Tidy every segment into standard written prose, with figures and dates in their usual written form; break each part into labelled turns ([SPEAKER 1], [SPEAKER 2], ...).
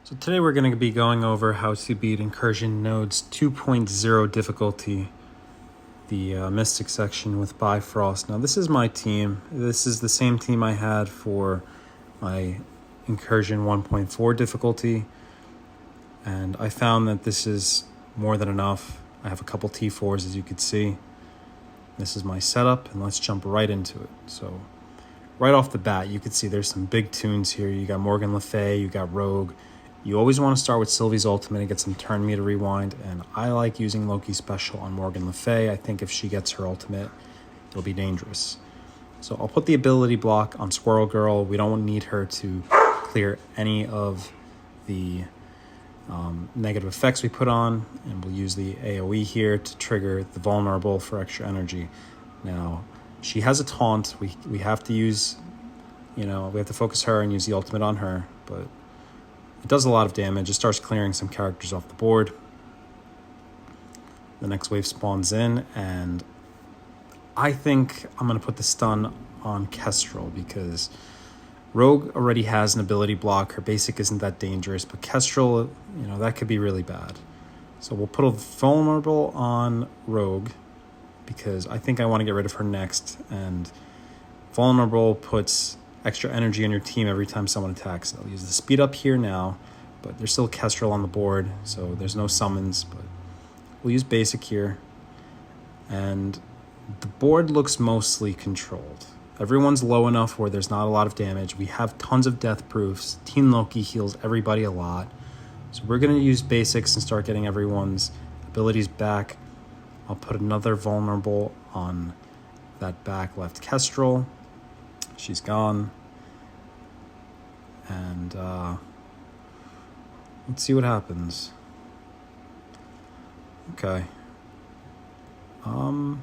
[SPEAKER 1] So today we're going to be going over how to beat Incursion Node's 2.0 difficulty, the Mystic section with Bifrost. Now this is my team. This is the same team I had for my Incursion 1.4 difficulty, and I found that this is more than enough. I have a couple T4s, as you can see. This is my setup, and let's jump right into it. So right off the bat, you can see there's some big tunes here. You got Morgan Le Fay, you got Rogue. You always want to start with Sylvie's ultimate and get some turn meter rewind, and I like using Loki's special on Morgan Le Fay. I think if she gets her ultimate, it'll be dangerous. So I'll put the ability block on Squirrel Girl. We don't need her to clear any of the negative effects we put on, and we'll use the AoE here to trigger the vulnerable for extra energy. Now, she has a taunt. We have to use, we have to focus her and use the ultimate on her, but it does a lot of damage. It starts clearing some characters off the board. The next wave spawns in, and I think I'm going to put the stun on Kestrel because Rogue already has an ability block. Her basic isn't that dangerous, but Kestrel, that could be really bad. So we'll put a vulnerable on Rogue because I think I want to get rid of her next, and vulnerable puts extra energy on your team every time someone attacks. I'll use the speed up here now, but there's still Kestrel on the board, so there's no summons, but we'll use basic here. And the board looks mostly controlled. Everyone's low enough where there's not a lot of damage. We have tons of death proofs. Team Loki heals everybody a lot. So we're going to use basics and start getting everyone's abilities back. I'll put another vulnerable on that back left Kestrel. She's gone. And let's see what happens. Okay. So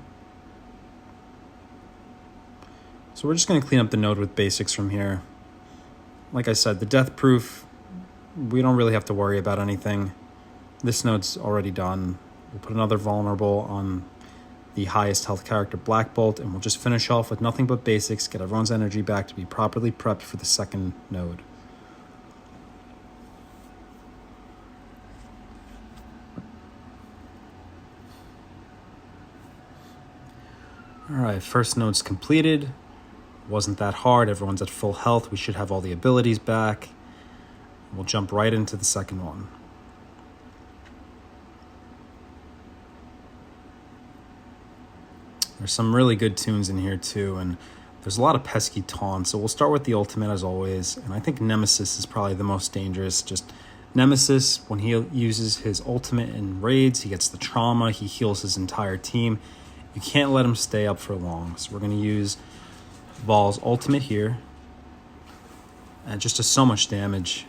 [SPEAKER 1] we're just going to clean up the node with basics from here. Like I said, the death proof, we don't really have to worry about anything. This node's already done. We'll put another vulnerable on the highest health character, Black Bolt, and we'll just finish off with nothing but basics, get everyone's energy back to be properly prepped for the second node. Alright, first node's completed. Wasn't that hard. Everyone's at full health. We should have all the abilities back. We'll jump right into the second one. There's some really good tunes in here too, and there's a lot of pesky taunts. So we'll start with the ultimate as always, and I think Nemesis is probably the most dangerous. Just Nemesis, when he uses his ultimate in raids, he gets the trauma, he heals his entire team. You can't let him stay up for long. So we're going to use Vol's ultimate here, and it just does so much damage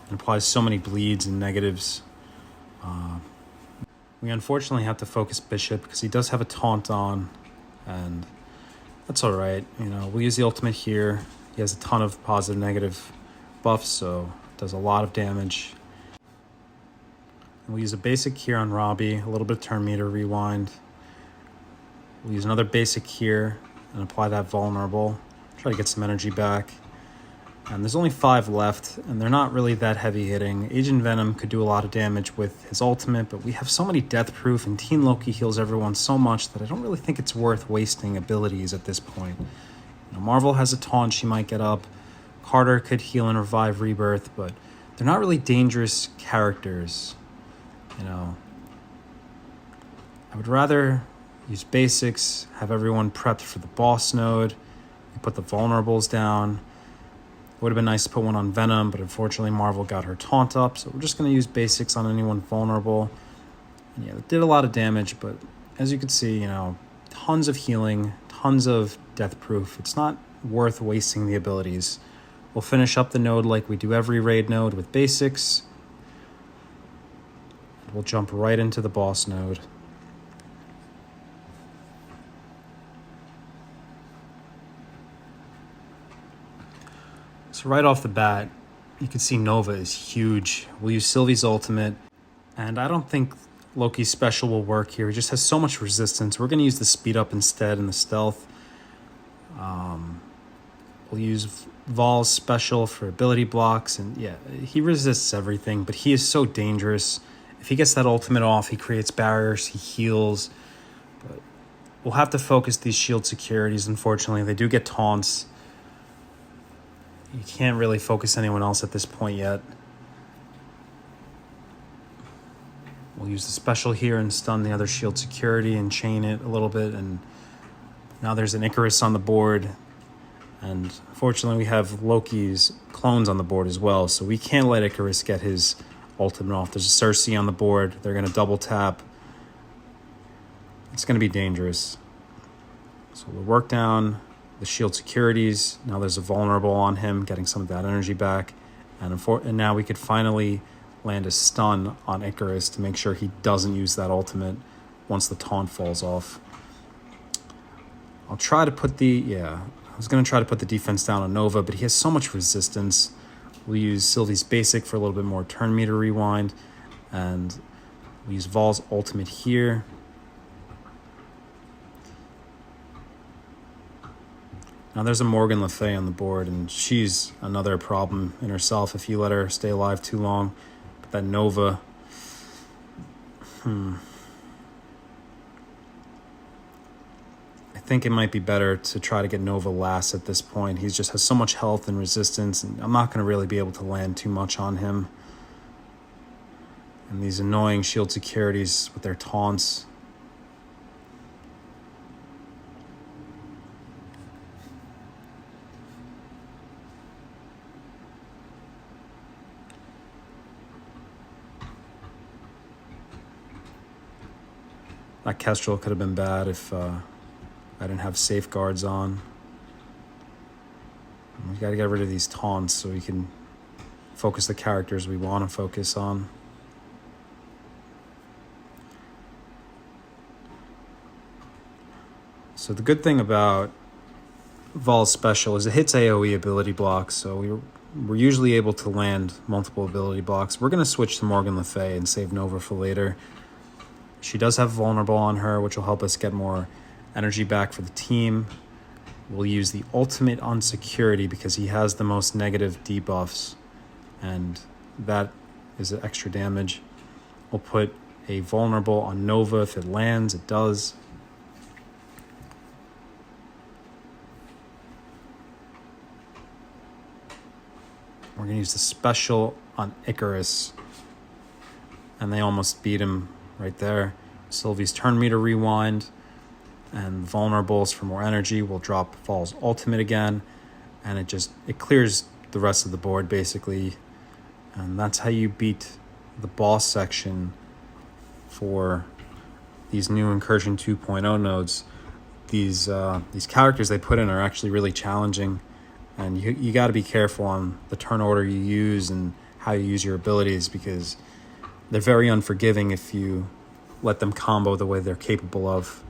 [SPEAKER 1] and applies so many bleeds and negatives. We unfortunately have to focus Bishop because he does have a taunt on, and that's all right. We'll use the ultimate here. He has a ton of positive, negative buffs, so it does a lot of damage. And we'll use a basic here on Robbie, a little bit of turn meter rewind. We'll use another basic here and apply that vulnerable. Try to get some energy back. And there's only 5 left, and they're not really that heavy hitting. Agent Venom could do a lot of damage with his ultimate, but we have so many death proof, and Team Loki heals everyone so much that I don't really think it's worth wasting abilities at this point. Marvel has a taunt she might get up. Carter could heal and revive Rebirth, but they're not really dangerous characters. I would rather use basics, have everyone prepped for the boss node. We put the vulnerables down. It would have been nice to put one on Venom, but unfortunately Marvel got her taunt up, so we're just going to use basics on anyone vulnerable. And yeah, it did a lot of damage, but as you can see, tons of healing, tons of death proof. It's not worth wasting the abilities. We'll finish up the node like we do every raid node with basics. We'll jump right into the boss node. So right off the bat, you can see Nova is huge. We'll use Sylvie's ultimate, and I don't think Loki's special will work here. He just has so much resistance. We're going to use the speed up instead and the stealth. We'll use Vol's special for ability blocks, and yeah, he resists everything, but he is so dangerous. If he gets that ultimate off, he creates barriers, he heals. But we'll have to focus these shield securities, unfortunately. They do get taunts. You can't really focus anyone else at this point yet. We'll use the special here and stun the other shield security and chain it a little bit, and now there's an Icarus on the board. And fortunately, we have Loki's clones on the board as well, so we can't let Icarus get his ultimate off. There's a Cersei on the board. They're going to double tap. It's going to be dangerous. So we'll work down the shield securities. Now there's a vulnerable on him, getting some of that energy back. And now we could finally land a stun on Icarus to make sure he doesn't use that ultimate once the taunt falls off. I'll try to put I was going to try to put the defense down on Nova, but he has so much resistance. We'll use Sylvie's basic for a little bit more turn meter rewind, and we'll use Vol's ultimate here. Now there's a Morgan Le Fay on the board, and she's another problem in herself if you let her stay alive too long. But that Nova... I think it might be better to try to get Nova last at this point. He just has so much health and resistance, and I'm not going to really be able to land too much on him. And these annoying shield securities with their taunts. That Kestrel could have been bad if I didn't have safeguards on. We got to get rid of these taunts so we can focus the characters we want to focus on. So the good thing about Vol's special is it hits AoE ability blocks, so we're usually able to land multiple ability blocks. We're going to switch to Morgan Le Fay and save Nova for later. She does have vulnerable on her, which will help us get more energy back for the team. We'll use the ultimate on security because he has the most negative debuffs, and that is extra damage. We'll put a vulnerable on Nova. If it lands, it does. We're going to use the special on Icarus, and they almost beat him right there. Sylvie's turn meter rewind, and vulnerables for more energy. We'll drop Vol's ultimate again, and it clears the rest of the board basically. And that's how you beat the boss section for these new Incursion 2.0 nodes. These characters they put in are actually really challenging, and you got to be careful on the turn order you use and how you use your abilities, because they're very unforgiving if you let them combo the way they're capable of.